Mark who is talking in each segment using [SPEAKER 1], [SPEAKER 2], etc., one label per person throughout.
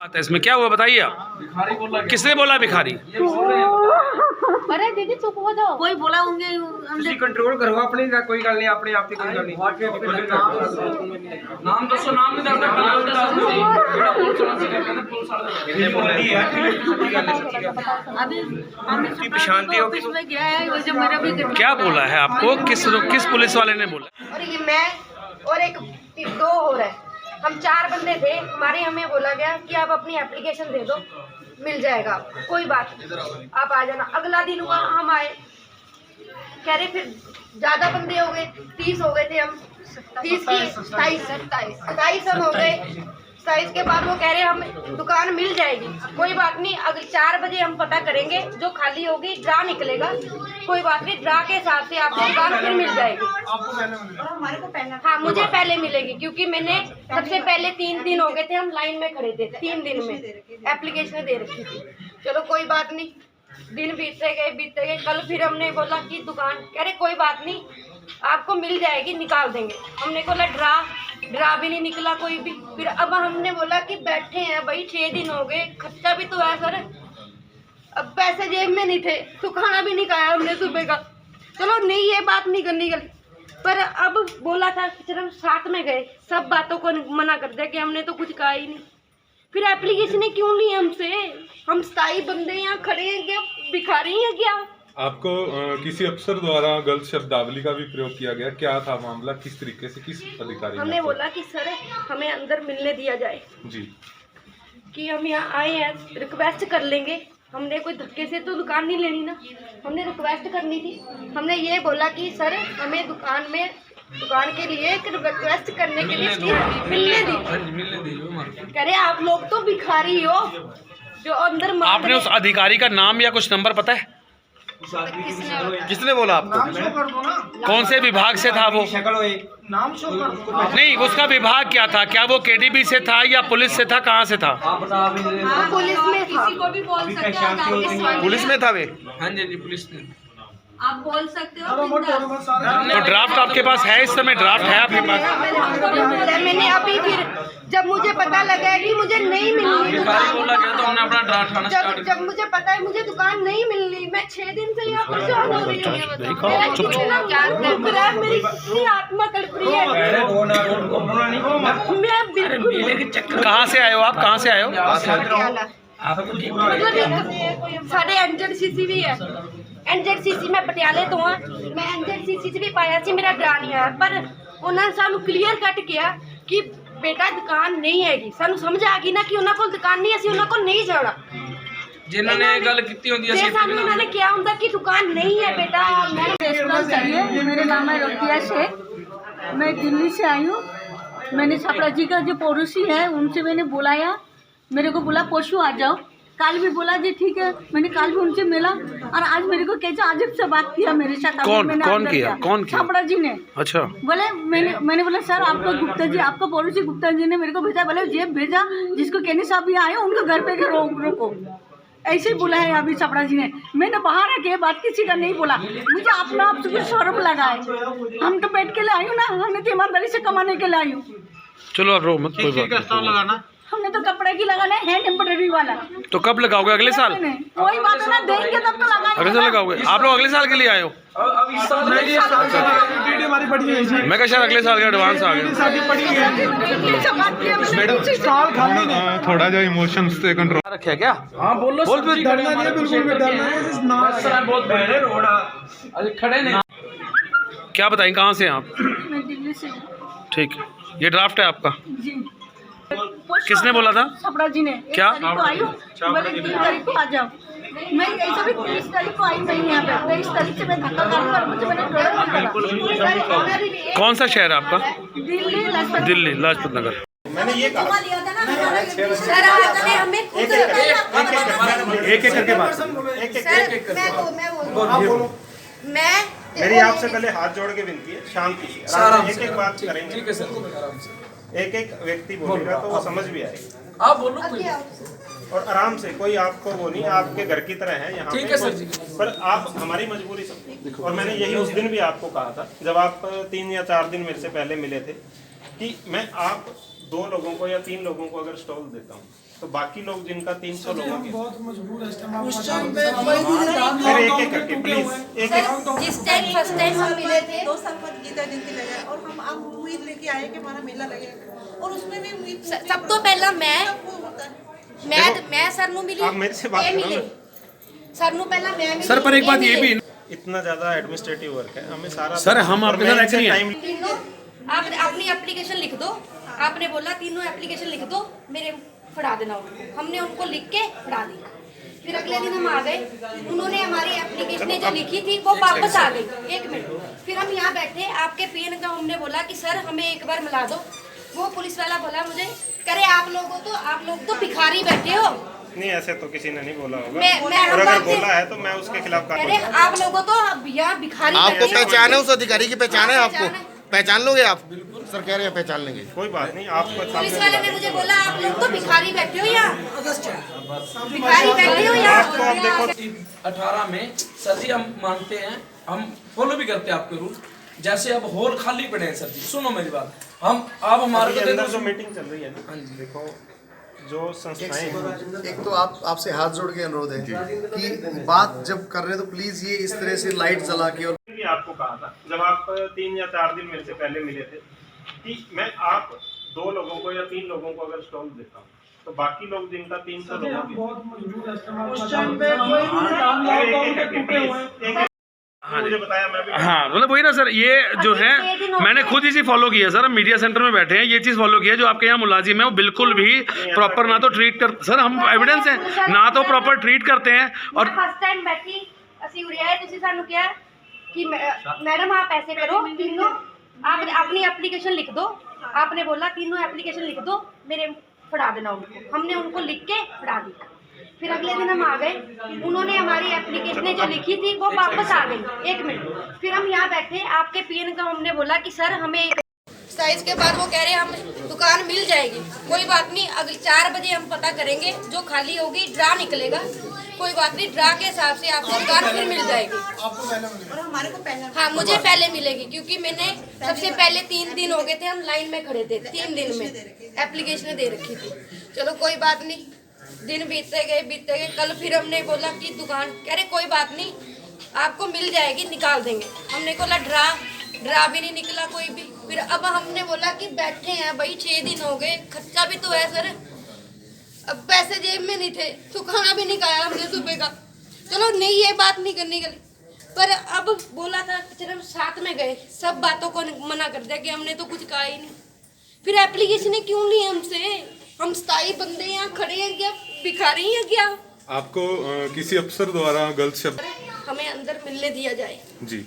[SPEAKER 1] बात है इसमें, क्या हुआ बताइए आप।
[SPEAKER 2] भिखारी बोला,
[SPEAKER 1] किसने बोला भिखारी?
[SPEAKER 3] अरे दीदी चुप हो जाओ।
[SPEAKER 4] कोई बोला होंगे
[SPEAKER 2] ਤੁਸੀਂ ਕੰਟਰੋਲ ਕਰੋ ਆਪਣੇ ਦਾ, ਕੋਈ ਗੱਲ ਨਹੀਂ, ਆਪਣੇ ਆਪ ਤੇ ਕੋਈ ਗੱਲ ਨਹੀਂ। ਨਾਮ ਦੱਸੋ, ਨਾਮ ਨਹੀਂ ਦੱਸਦਾ, ਨਾਮ ਦੱਸ ਦਿਓ ਜਿਹੜਾ ਪੁਲਿਸ ਵਾਲਾ ਸੀਗਾ, ਕਹਿੰਦਾ ਪੁਲਿਸ ਵਾਲਾ
[SPEAKER 4] अभी हम
[SPEAKER 2] पहचानते हो
[SPEAKER 4] ऑफिस में गया है वो जो मेरा भी
[SPEAKER 1] क्या बोला है आपको? किस पुलिस वाले ने बोला?
[SPEAKER 3] और ये मैं और एक दो और है, हम 4 बंदे थे। हमें बोला गया कि आप अपनी एप्लीकेशन दे दो, मिल जाएगा, कोई बात नहीं, आप आ जाना। अगला दिन हुआ, हम आए, कह रहे फिर ज़्यादा बंदे हो गए, 30 हो गए थे हम, 30 की 27 हम हो गए। 27 के बाद वो कह रहे हम दुकान मिल जाएगी, कोई बात नहीं, अगर 4 बजे हम पता करेंगे, जो खाली होगी ड्रा निकलेगा, कोई बात नहीं, ड्रा के हिसाब से आपको दुकान फिर मिल जाएगी। हाँ, मुझे पहले मिलेगी, क्योंकि मैंने सबसे पहले 3 दिन हो गए थे, हम लाइन में खड़े थे, 3 दिन में एप्लीकेशन दे रखी थी। चलो कोई बात नहीं, दिन बीतते गए। कल फिर हमने बोला कि दुकान, कह रहे कोई बात नहीं, आपको मिल जाएगी, निकाल देंगे। हमने बोला ड्रा भी नहीं निकला कोई भी। फिर अब हमने बोला कि बैठे हैं भाई, 6 दिन हो गए, खर्चा भी तो है सर, अब पैसे जेब में नहीं थे, तो खाना भी नहीं खाया हमने सुबह का। चलो नहीं, ये बात नहीं करनी गली, पर अब बोला था कि सिर्फ साथ में गए, सब बातों को मना कर दिया कि हमने तो कुछ कहा ही नहीं। फिर एप्लीकेशन क्यों ली हमसे? हम 27 बंदे यहाँ खड़े हैं, क्या भिखारी हैं क्या?
[SPEAKER 5] आपको किसी अफसर द्वारा गलत शब्दावली का भी प्रयोग किया गया, क्या था मामला, किस तरीके से, किस अधिकारी ने?
[SPEAKER 3] हमने बोला कि सर हमें अंदर मिलने दिया जाए
[SPEAKER 5] जी,
[SPEAKER 3] कि हम यहाँ आए हैं, रिक्वेस्ट कर लेंगे। हमने कोई धक्के से तो दुकान नहीं लेनी ना, हमने रिक्वेस्ट करनी थी। हमने ये बोला कि सर हमें दुकान के लिए एक रिक्वेस्ट करने के लिए मिलने दी। कह रहे आप लोग तो भिखारी हो जो अंदर।
[SPEAKER 1] आपने उस अधिकारी का नाम या कुछ नंबर पता है? किसने बोला आपको? कौन से विभाग से था वो?
[SPEAKER 2] नाम शो कर दो।
[SPEAKER 1] नहीं, उसका विभाग क्या था? क्या वो केडीबी से था या पुलिस से था? कहाँ से था?
[SPEAKER 3] पुलिस में था।
[SPEAKER 4] किसी को भी बोल सकते हो,
[SPEAKER 1] पुलिस में था वे?
[SPEAKER 2] हाँ जी, पुलिस ने।
[SPEAKER 4] आप बोल सकते हो बिंदास।
[SPEAKER 1] तो ड्राफ्ट आपके पास है? इस समय ड्राफ्ट है आपके पास?
[SPEAKER 3] मैंने अभी फिर जब मुझे पता लगा कि मुझे नहीं मिलनी
[SPEAKER 2] बोला गया तो हमने अपना ड्राफ्ट खाना स्टार्ट
[SPEAKER 3] जब मुझे पता है मुझे दुकान नहीं मिलनी, मैं 6 दिन से यहाँ परेशान हो रही हूँ। मेरी इतनी आत्मा तड़प रही है। मैं बिल्कुल।
[SPEAKER 1] कहाँ से आए हो आप? कहाँ से आए हो?
[SPEAKER 3] साढ़े NZCC भी है, NZCC मैं पटियाले तो हाँ, मैं NZCC भी पाया सी, मेरा ड्रा नहीं आया, पर उन्होंने सानू क्लीयर कट किया कि बेटा दुकान नहीं हैगी। सानू समझ आ गई ना कि उन्होंने को दुकान नहीं, असी उन्होंने को नहीं जाना।
[SPEAKER 2] जिन्होंने गल की होंदी
[SPEAKER 3] जे सानू उन्होंने क्या होंदा कि दुकान नहीं है बेटा।
[SPEAKER 4] रेस्टोरेंट चाहिए। मेरा नाम है रोकिया शेख, मैं दिल्ली से आई हूँ। मैंने छपरा जी का जो पड़ोसी है उनसे मैंने बुलाया, मेरे को बोला परसों आ जाओ। कल भी बोला जी ठीक है, मैंने कल भी उनसे मिला और आज मेरे को कैसे अजीब से बात किया मेरे साथ।
[SPEAKER 1] कौन किया?
[SPEAKER 4] छपरा जी ने।
[SPEAKER 1] अच्छा।
[SPEAKER 4] बोले मैंने बोला सर आपको गुप्ता जी, आपका पड़ोसी गुप्ता जी ने मेरे को भेजा। बोले जेब भेजा, जिसको कहने साहब यहाँ आए उनको घर पे रोको, ऐसे ही बोला है अभी छपरा जी ने। मैंने बाहर आके बात किसी का नहीं बोला, मुझे अपना आप से शर्म लगा है। हम तो बैठ के लिए आई हूँ ना, हमने तो ईमानदारी से कमाने के लिए आई हूँ।
[SPEAKER 1] चलो अब रो मत, कोई बात नहीं।
[SPEAKER 4] हमने तो कपड़े की लगाना है, हैंड एम्ब्रॉयडरी वाला।
[SPEAKER 1] तो कब लगाओगे? अगले साल?
[SPEAKER 4] कोई बात ना, देंगे तब तो लगाएंगे।
[SPEAKER 1] अगले साल लगाओगे? आप लोग अगले साल के लिए आए हो? मैं कहा शायद अगले साल का एडवांस आ गया।
[SPEAKER 5] थोड़ा जो इमोशंस से कंट्रोल
[SPEAKER 1] रखे क्या?
[SPEAKER 2] हाँ बोलो।
[SPEAKER 1] बोल फिर।
[SPEAKER 2] बहुत बड़े रोड़ा अरे खड़े नहीं।
[SPEAKER 1] क्या बताएं, कहाँ से हैं आप?
[SPEAKER 4] मैं दिल्ली से हूँ।
[SPEAKER 1] ठीक, ये ड्राफ्ट है आपका?
[SPEAKER 4] जी।
[SPEAKER 1] किसने बोला था?
[SPEAKER 4] छपरा जी ने।
[SPEAKER 1] क्या?
[SPEAKER 4] 1 तारीख को आई हूँ, बोले 3 तारीख को आ जाओ। मैं ऐसे भी 30 तारीख को आई नहीं यहाँ पे, 23 तारीख से मैं धक्का कर मुझे मैंने
[SPEAKER 1] कौन सा शहर है आपका?
[SPEAKER 4] दिल्ली
[SPEAKER 1] लाजपत नगर।
[SPEAKER 6] मैंने ये कहा
[SPEAKER 3] सर आपने हमें खुद
[SPEAKER 6] एक एक करके बात
[SPEAKER 3] मैं
[SPEAKER 6] मेरी आपसे पहले हाथ जोड़ के विनती है, शांति से एक एक बात करेंगे।
[SPEAKER 2] ठीक है सर, आराम से।
[SPEAKER 6] एक एक व्यक्ति बोलेगा तो वो समझ भी आएगी।
[SPEAKER 2] आप बोलो कोई।
[SPEAKER 6] और आराम से, कोई आपको वो नहीं, आपके घर की तरह है यहाँ।
[SPEAKER 2] ठीक है सर जी।
[SPEAKER 6] पर आप हमारी मजबूरी समझो। और मैंने यही उस दिन भी आपको कहा था जब आप 3 या 4 दिन मेरे से पहले मिले थे कि मैं आप 2 लोगों को या 3 लोगों को अगर स्टॉल देता हूँ तो बाकी लोग जिनका 300 लोगों के
[SPEAKER 7] बहुत मजबूर है
[SPEAKER 6] फिर एक एक करके प्लीज एक एक
[SPEAKER 3] जिस टाइम फर्स्ट टाइम हम मिले थे
[SPEAKER 8] 2 साल बाद गीता जयंती लगा और हम आप उम्मीद लेके आए कि हमारा मेला लगेगा और उसमें भी उम्मीद
[SPEAKER 3] सब तो पहला मैं
[SPEAKER 8] वो होता है
[SPEAKER 3] मैं सर नु मिली
[SPEAKER 6] आप मेरे से बात
[SPEAKER 3] ये
[SPEAKER 6] करो
[SPEAKER 3] मिले सर नु पहला मैं मिली
[SPEAKER 1] सर पर एक बात ये भी
[SPEAKER 6] इतना ज्यादा एडमिनिस्ट्रेटिव वर्क है हमें सारा
[SPEAKER 1] सर, हम आपके साथ एग्री हैं।
[SPEAKER 6] टाइम
[SPEAKER 3] तीनों आप अपनी एप्लीकेशन लिख दो आपने बोला तीनों एप्लीकेशन लिख दो मेरे फड़ा देना उनको हमने उनको लिख के फड़ा दी फिर अगले दिन हम आ गए उन्होंने हमारी एप्लीकेशन जो लिखी थी वो वापस आ गई 1 मिनट फिर हम यहाँ बैठे आपके पीएन का हमने बोला कि सर हमें एक बार मिला दो वो पुलिस वाला बोला मुझे करे आप लोग तो भिखारी बैठे हो
[SPEAKER 6] नहीं ऐसे तो किसी ने नहीं बोला होगा
[SPEAKER 3] मैं
[SPEAKER 6] और अगर बोला है तो मैं उसके खिलाफ
[SPEAKER 3] अरे
[SPEAKER 6] कार्रवाई
[SPEAKER 3] आप लोगों तो यहाँ भिखारी
[SPEAKER 9] आपको
[SPEAKER 3] बैठे हो।
[SPEAKER 9] पहचान है उस अधिकारी की पहचान है आपको
[SPEAKER 3] पहचान है।
[SPEAKER 9] पहचान लोगे आप सर कह रहे हैं पहचान लेंगे
[SPEAKER 6] कोई बात नहीं आपको
[SPEAKER 3] पुलिस वाले ने मुझे बोला आप लोग तो भिखारी बैठे हो यहाँ भिखारी बैठे हो
[SPEAKER 6] आपको अब
[SPEAKER 3] यहाँ
[SPEAKER 6] देखो
[SPEAKER 2] 18 में सर जी हम मानते हैं हम फॉलो भी करते हैं आपके रूल जैसे अब हॉल खाली पड़े हैं सर जी सुनो मेरी बात हम आप हमारे को
[SPEAKER 6] अभी
[SPEAKER 2] दे
[SPEAKER 6] अंदर
[SPEAKER 2] दो
[SPEAKER 6] जो मीटिंग चल रही है ना देखो जो संस्थाएं हैं
[SPEAKER 10] एक तो आपसे हाथ जोड़ के अनुरोध है कि बात जब कर रहे हैं तो प्लीज ये इस तरह से लाइट जला के और
[SPEAKER 6] भी आपको कहा था जब आप 3 या 4 दिन मेरे से पहले मिले थे कि मैं आप 2 लोगों को या 3 लोगों को अगर स्टॉल देता हूँ तो बाकी लोग जिनका 300 लोगों के
[SPEAKER 7] बहुत मजबूर है
[SPEAKER 6] मुझे बताया मैं भी
[SPEAKER 1] हाँ मतलब वही ना सर ये जो है मैंने खुद इसी फॉलो किया सर हम मीडिया सेंटर में बैठे हैं ये चीज़ फॉलो की है जो आपके यहाँ मुलाजिम है वो बिल्कुल भी प्रॉपर ना तो ट्रीट कर सर हम एविडेंस है ना तो प्रॉपर ट्रीट करते हैं और
[SPEAKER 3] फर्स्ट टाइम बैठी ਅਸੀਂ ਉਰੇ ਆਏ ਤੁਸੀਂ ਸਾਨੂੰ ਕਿਹਾ कि मैडम आप ऐसे करो तीनों आप अपनी एप्लीकेशन लिख दो आपने बोला तीनों एप्लीकेशन लिख दो मेरे फड़ा देना उनको हमने उनको लिख के फड़ा दी फिर अगले दिन हम आ गए उन्होंने हमारी एप्लीकेशन जो लिखी थी वो वापस आ गई 1 मिनट फिर हम यहाँ बैठे आपके पीएन का हमने बोला कि सर हमें साइज के बाद वो कह रहे हैं हम दुकान मिल जाएगी कोई बात नहीं अगले 4 बजे हम पता करेंगे जो खाली होगी ड्रा निकलेगा कोई बात नहीं ड्रा के हिसाब से आपको दुकान फिर मिल जाएगी
[SPEAKER 8] और हमारे को पहले
[SPEAKER 3] हाँ मुझे पहले मिलेगी क्योंकि मैंने सबसे पहले 3 दिन हो गए थे हम लाइन में खड़े थे 3 दिन में एप्लीकेशन दे रखी थी चलो कोई बात नहीं दिन बीतते गए कल फिर हमने बोला कि दुकान कह रहे कोई बात नहीं आपको मिल जाएगी निकाल देंगे हमने बोला ड्रा भी नहीं निकला कोई भी फिर अब हमने बोला कि बैठे हैं भाई 6 दिन हो गए खर्चा भी तो है सर अब पैसे जेब में नहीं थे तो खाना भी नहीं खाया हमने सुबह का चलो नहीं ये बात नहीं करनी गली पर अब बोला था फिर हम साथ में गए सब बातों को मना कर दिया कि हमने तो कुछ कहा ही नहीं फिर एप्लीकेशन क्यों ली हमसे हम स्थायी बंदे यहाँ खड़े हैं क्या भिखारी हैं क्या
[SPEAKER 5] आपको किसी अफसर द्वारा गलत शब्द
[SPEAKER 3] हमें अंदर मिलने दिया जाए
[SPEAKER 5] जी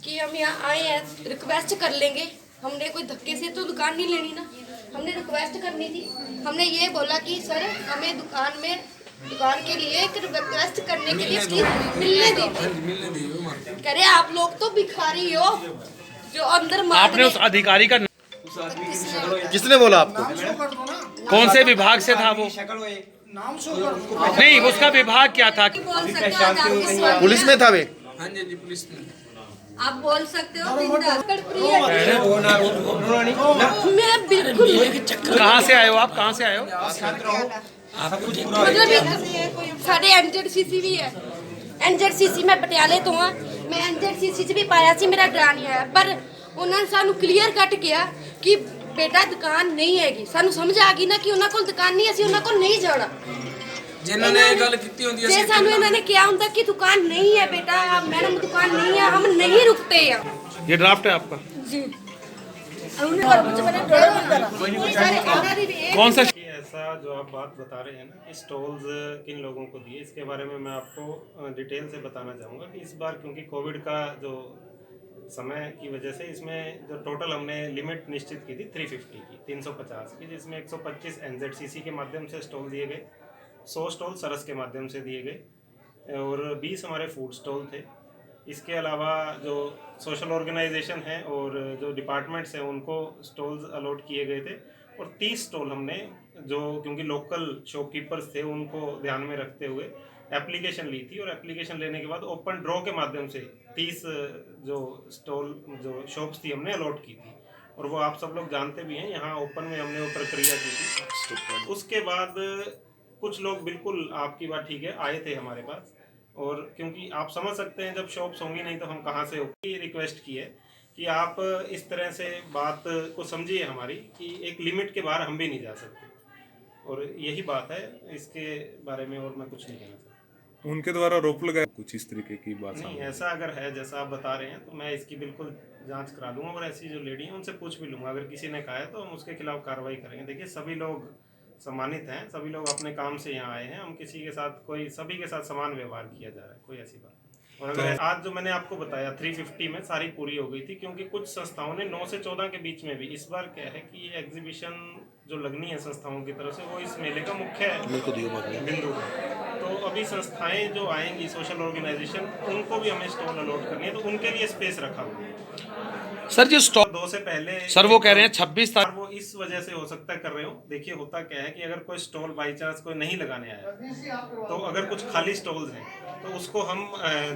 [SPEAKER 3] कि हम यहाँ आए हैं रिक्वेस्ट कर लेंगे हमने कोई धक्के से तो दुकान नहीं लेनी ना हमने रिक्वेस्ट करनी थी हमने ये बोला कि सर हमें दुकान के लिए एक रिक्वेस्ट करने के लिए इसकी मिलने दी कह रहे आप लोग तो भिखारी हो जो अंदर
[SPEAKER 1] आपने उस अधिकारी का
[SPEAKER 9] किसने बोला आपको
[SPEAKER 1] कौन से विभाग से था वो
[SPEAKER 7] नाम शो कर दो
[SPEAKER 1] नहीं उसका विभाग क्या था
[SPEAKER 9] पुलिस में था वे
[SPEAKER 2] हाँ जी पुलिस में
[SPEAKER 3] आप बोल सकते हो मैं बिल्कुल
[SPEAKER 1] कहाँ से आए हो आप कहाँ से आए हो
[SPEAKER 3] मतलब साढ़े NZCC भी है NZCC मैं पटियाले तो हाँ मैं NZCC च भी पाया सी मेरा ड्रा नहीं आया पर उन्होंने सानू क्लीयर कट किया कि बेटा दुकान नहीं हैगी सानू समझ आ गई ना कि उन्होंने कोल दुकान नहीं ਅਸੀਂ ਉਹਨਾਂ ਕੋਲ ਨਹੀਂ ਜਾਣਾ
[SPEAKER 2] जिन्हों ने गल की होंगी
[SPEAKER 3] ਜੇ ਸਾਨੂੰ ਇਹਨਾਂ ਨੇ ਕਿਹਾ ਹੁੰਦਾ ਕਿ ਦੁਕਾਨ नहीं है बेटा मैडम दुकान नहीं है हम नहीं रुकते हैं
[SPEAKER 1] ये ड्राफ्ट है आपका
[SPEAKER 3] जी
[SPEAKER 1] कौन सा
[SPEAKER 6] कि ऐसा जो आप बात बता रहे हैं ना कि स्टॉल्स किन लोगों को दिए इसके बारे में मैं आपको डिटेल से बताना चाहूँगा कि इस बार क्योंकि कोविड का जो समय की वजह से इसमें जो टोटल हमने लिमिट निश्चित की थी 350 की 350 की जिसमें 125 NZCC के माध्यम से स्टॉल दिए गए 100 स्टॉल सरस के माध्यम से दिए गए और 20 हमारे फूड स्टॉल थे इसके अलावा जो सोशल ऑर्गेनाइजेशन है और जो डिपार्टमेंट्स हैं उनको स्टॉल्स अलॉट किए गए थे और 30 स्टॉल हमने जो क्योंकि लोकल शॉपकीपर्स थे उनको ध्यान में रखते हुए एप्लीकेशन ली थी और एप्लीकेशन लेने के बाद ओपन ड्रॉ के माध्यम से 30 जो स्टॉल जो शॉप्स थी हमने अलॉट की थी और वो आप सब लोग जानते भी हैं, यहाँ ओपन में हमने वो प्रक्रिया की थी। उसके बाद कुछ लोग बिल्कुल आपकी बात ठीक है आए थे हमारे पास, और क्योंकि आप समझ सकते हैं जब शॉप्स होंगी नहीं तो हम कहाँ से होगी, रिक्वेस्ट की है कि आप इस तरह से बात को समझिए हमारी कि एक लिमिट के बाहर हम भी नहीं जा सकते, और यही बात है, इसके बारे में और मैं कुछ नहीं कहना चाहता।
[SPEAKER 5] उनके द्वारा रोप लगाया कुछ इस तरीके की बात
[SPEAKER 6] नहीं,
[SPEAKER 5] सामने
[SPEAKER 6] ऐसा अगर है जैसा आप बता रहे हैं तो मैं इसकी बिल्कुल जांच करा लूँगा, और ऐसी जो लेडी है उनसे पूछ भी लूँगा, अगर किसी ने कहा है तो हम उसके खिलाफ कार्रवाई करेंगे। देखिए सभी लोग सम्मानित हैं, सभी लोग अपने काम से यहाँ आए हैं, हम किसी के साथ सभी के साथ समान व्यवहार किया जा रहा है, कोई ऐसी बात नहीं। और अगर आज जो मैंने आपको बताया 350 में सारी पूरी हो गई थी, क्योंकि कुछ संस्थाओं ने 9 से 14 के बीच में भी, इस बार क्या है कि ये एग्जीबिशन जो लगनी है संस्थाओं की तरफ से वो इस मेले का मुख्य बिंदु है। तो अभी संस्थाएं जो आएंगी सोशल ऑर्गेनाइजेशन, उनको भी हमें स्टॉल अलॉट करनी है, तो उनके लिए स्पेस रखा हुआ है।
[SPEAKER 1] सर जी स्टॉप
[SPEAKER 6] 2 से पहले
[SPEAKER 1] सर वो कह रहे हैं 26 तारीख,
[SPEAKER 6] वो इस वजह से हो सकता है कर रहे हो। देखिए होता क्या है कि अगर कोई स्टॉल बाई चांस कोई नहीं लगाने आया, तो अगर कुछ खाली स्टॉल्स हैं तो उसको हम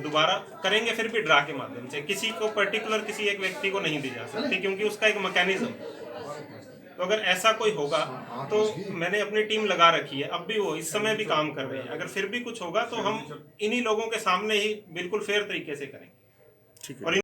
[SPEAKER 6] दोबारा करेंगे, फिर भी ड्रा के माध्यम से, किसी को पर्टिकुलर किसी एक व्यक्ति को नहीं दी जा सकती, क्योंकि उसका एक मैकेनिज्म। तो अगर ऐसा कोई होगा तो मैंने अपनी टीम लगा रखी है, अब भी वो इस समय भी काम कर रहे हैं, अगर फिर भी कुछ होगा तो हम इन्हीं लोगों के सामने ही बिल्कुल फेयर तरीके से करेंगे। और